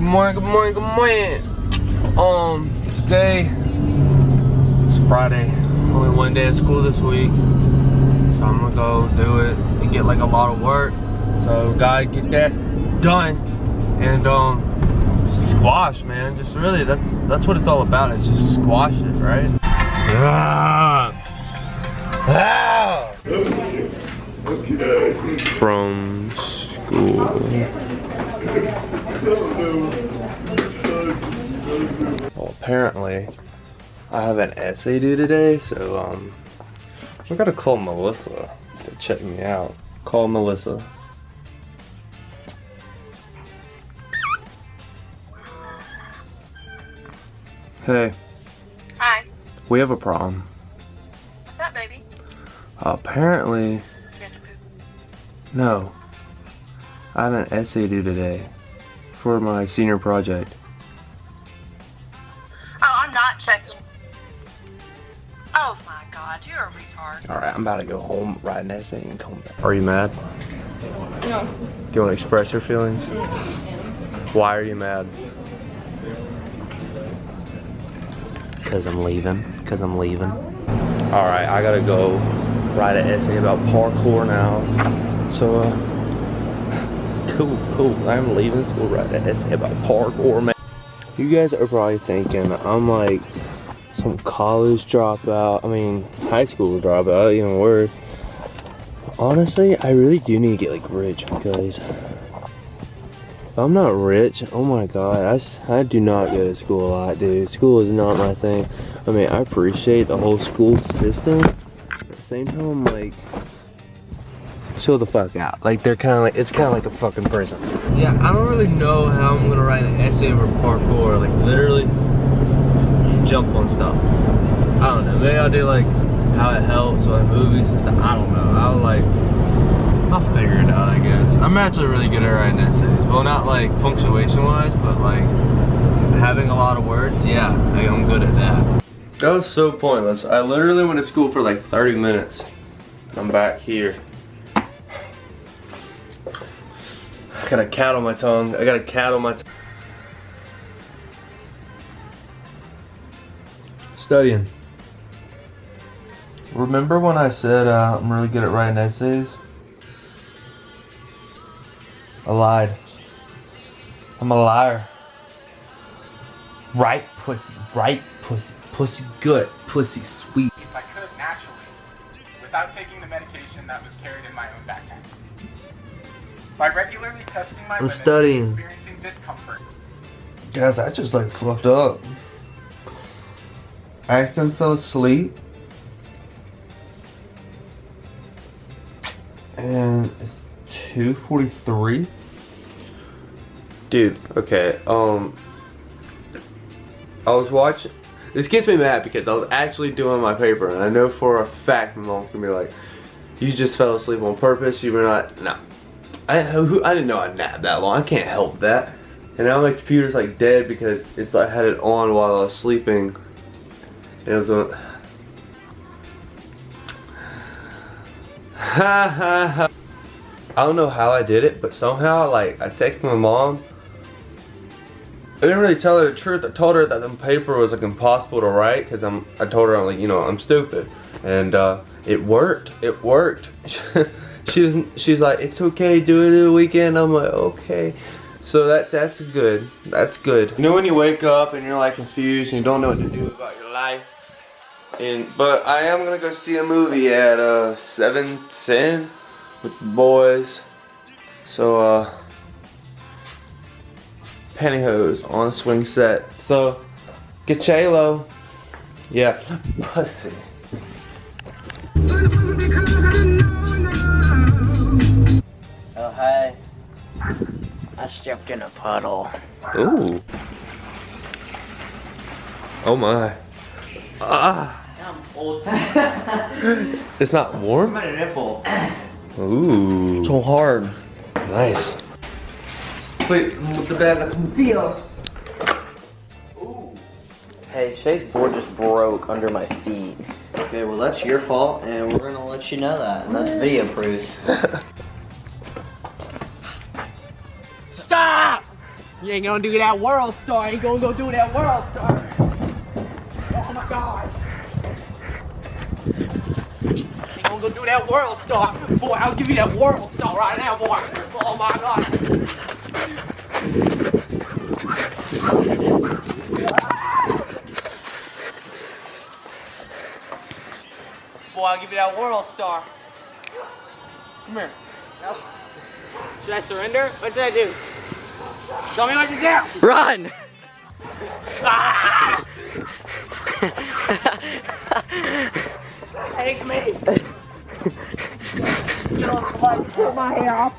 Good morning, good morning, good morning. Today it's Friday. Only one day of school this week. So I'm gonna go do it and get like a lot of work. So gotta get that done. And squash, man. Just really that's what it's all about. It's just squash it, right? From school. Well, apparently I have an essay due today, so we gotta call Melissa to check me out. Call Melissa. Hey. Hi. We have a problem. What's that, baby? Apparently, You have to poop. no. I have an essay due today for my senior project. Oh, I'm not checking. Oh my God, you're a retard. Alright, I'm about to go home, write an essay, and come back. Are you mad? No. Do you want to express your feelings? Why are you mad? Because I'm leaving. Because I'm leaving. Alright, I gotta go write an essay about parkour now. So, cool. I'm leaving school, write an essay about parkour, man. You guys are probably thinking I'm like some college dropout. I mean, high school dropout, even worse. Honestly, I really do need to get like rich because if I'm not rich, oh my God, I do not go to school a lot, dude. School is not my thing. I mean, I appreciate the whole school system. At the same time, I'm like, chill the fuck out. Like, they're kind of like, it's kind of like a fucking prison. Yeah, I don't really know how I'm gonna write an essay over parkour. Like, literally, you jump on stuff. I don't know. Maybe I'll do like how it helps with movies and stuff. I don't know. I'll figure it out, I guess. I'm actually really good at writing essays. Well, not like punctuation-wise, but like having a lot of words. Yeah, I'm good at that. That was so pointless. I literally went to school for like 30 minutes. I'm back here. I got a cat on my tongue. Studying. Remember when I said I'm really good at writing essays? I lied. I'm a liar. Right pussy good, pussy sweet. If I could naturally, without taking the medication that was carried in my own backpack. By regularly testing my limits studying. and experiencing discomfort. Guys, I just like fucked up. I accidentally fell asleep. And it's 2:43. Dude, okay, I was watching, this gets me mad because I was actually doing my paper and I know for a fact my mom's gonna be like, you just fell asleep on purpose, you were not, no. I didn't know I napped that long, I can't help that. And now my computer's like dead because it's like I had it on while I was sleeping. And it was on. I don't know how I did it, but somehow like I texted my mom. I didn't really tell her the truth. I told her that the paper was like impossible to write because I told her I'm like, you know, I'm stupid. And it worked. It worked. She's like, it's okay, do it the weekend. I'm like, okay. So that's good. That's good. You know when you wake up and you're like confused and you don't know what to do about your life? But I am gonna go see a movie at 7:10 with the boys. So pantyhose on a swing set. So get J-Lo. Yeah. Pussy. Oh, hey. I stepped in a puddle. Ooh. Oh my. Ah. I'm old. It's not warm? I'm at a nipple. Ooh. So hard. Nice. Wait, with the bad feel. Ooh. Hey, Shay's board just broke under my feet. Okay, well that's your fault, and we're gonna let you know that, and that's video proof. Stop! You ain't gonna do that world star. You gonna go do that world star. Oh my God. You gonna go do that world star. Boy, I'll give you that world star right now, boy. Oh my God. Boy, I'll give you that world star. Come here. Nope. Should I surrender? What should I do? Tell me what to do! Run! Ah! Take me! You don't like to take my hair off.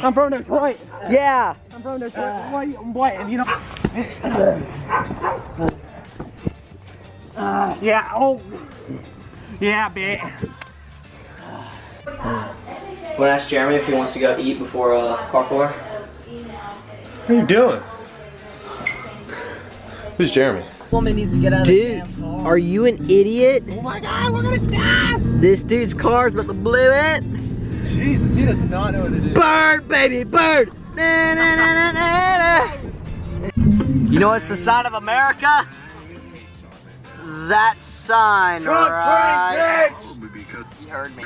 I'm from Detroit. Yeah. I'm from Detroit. I'm white, and you know. Yeah. Oh. Yeah, bitch. Want to ask Jeremy if he wants to go eat before parkour? What are you doing? Who's Jeremy? Woman needs to get out of Dude, the damn car. are you an idiot? Oh my God, we're gonna die! This dude's car's about to blow it. Jesus, he does not know what to do. Bird, baby, bird! Na, na, na, na, na, na. You know what's the sign of America? That sign, right? You heard me.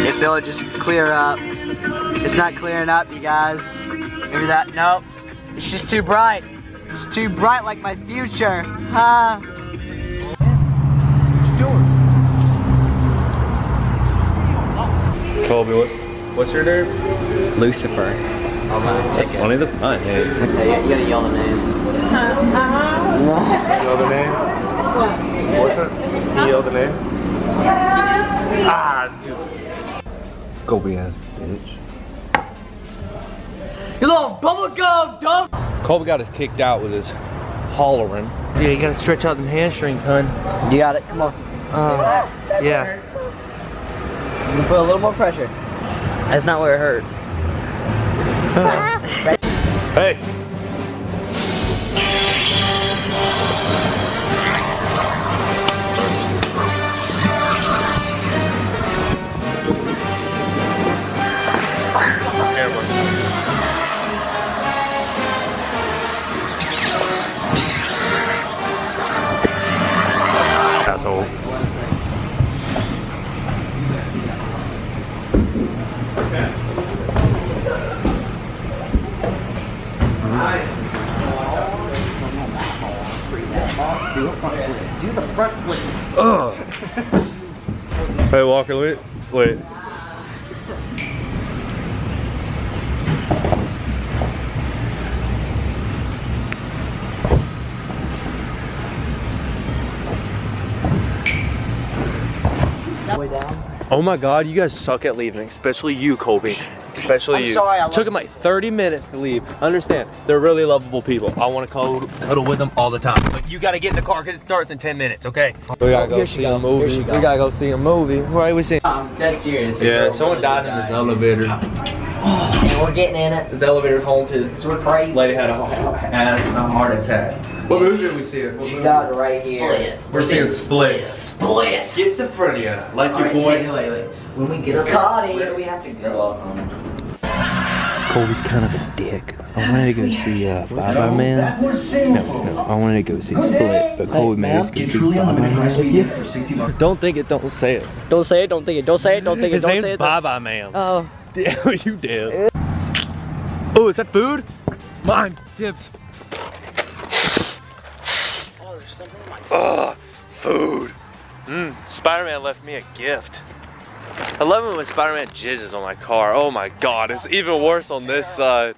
If it'll just clear up. It's not clearing up, you guys. Maybe that, nope. It's just too bright. It's too bright like my future. Huh? Colby, what's your name? Lucifer. That's funny, that's my name. Hey, you gotta yell the name. You know the name? What's it? Can you yell the name? Ah, it's too... Colby ass bitch. You little bubblegum dog! Colby got us kicked out with his hollering. Yeah, you gotta stretch out them hamstrings, hun. You got it, come on. Yeah. I'm gonna put a little more pressure. That's not where it hurts. Hey! Asshole. Ugh. Hey Walker, wait. Oh my God, you guys suck at leaving, especially you, Colby. Especially you. Sorry, I Took them like 30 minutes to leave. Understand, they're really lovable people. I want to cuddle with them all the time. But you gotta get in the car because it starts in 10 minutes, okay? We gotta go see a movie. We gotta go see a movie. Right, we see. I'm dead serious. Yeah, someone died in this elevator. And we're getting in it. This elevator's haunted. So we're crazy. Lady had a heart attack. What movie did we see? She died right here. We're seeing Split. Split. Schizophrenia, like your Alright, boy. wait. When we get up Codi, where do we have to go? Colby's kind of a dick. I wanted to go see Bye Bye Man. No, I wanted to go see Split, but Colby made us go see Bye Bye Man with you. Don't think it, don't say it. Don't say it, don't think it, don't say it, don't think it, His don't name's say it. Bye Bye Man. Oh. Yeah, you did. Oh, is that food? Mine, tips. Ugh, food. Spider-Man left me a gift. I love it when Spider-Man jizzes on my car. Oh my God, it's even worse on this side.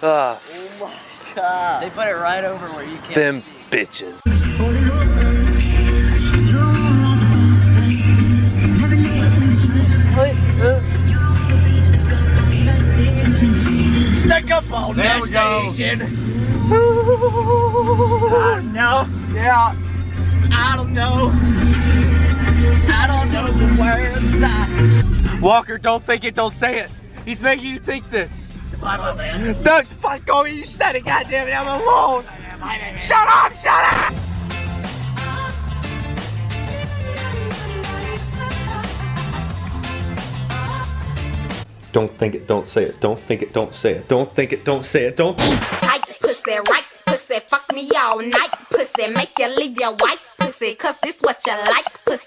Oh my God. They put it right over where you can't. Them bitches. Stuck up on that station. I don't know. Yeah. I don't know. I don't know the words. Walker, don't think it, don't say it. He's making you think this. Bye-bye, man. Don't fuck on me, you said it, goddammit, I'm alone. Shut up, shut up! Don't think it, don't say it. Don't think it, don't say it. Don't think it, don't say it. Don't. Tight pussy, right pussy, fuck me all night. Pussy, make you leave your wife. Pussy, cause this what you like. Pussy.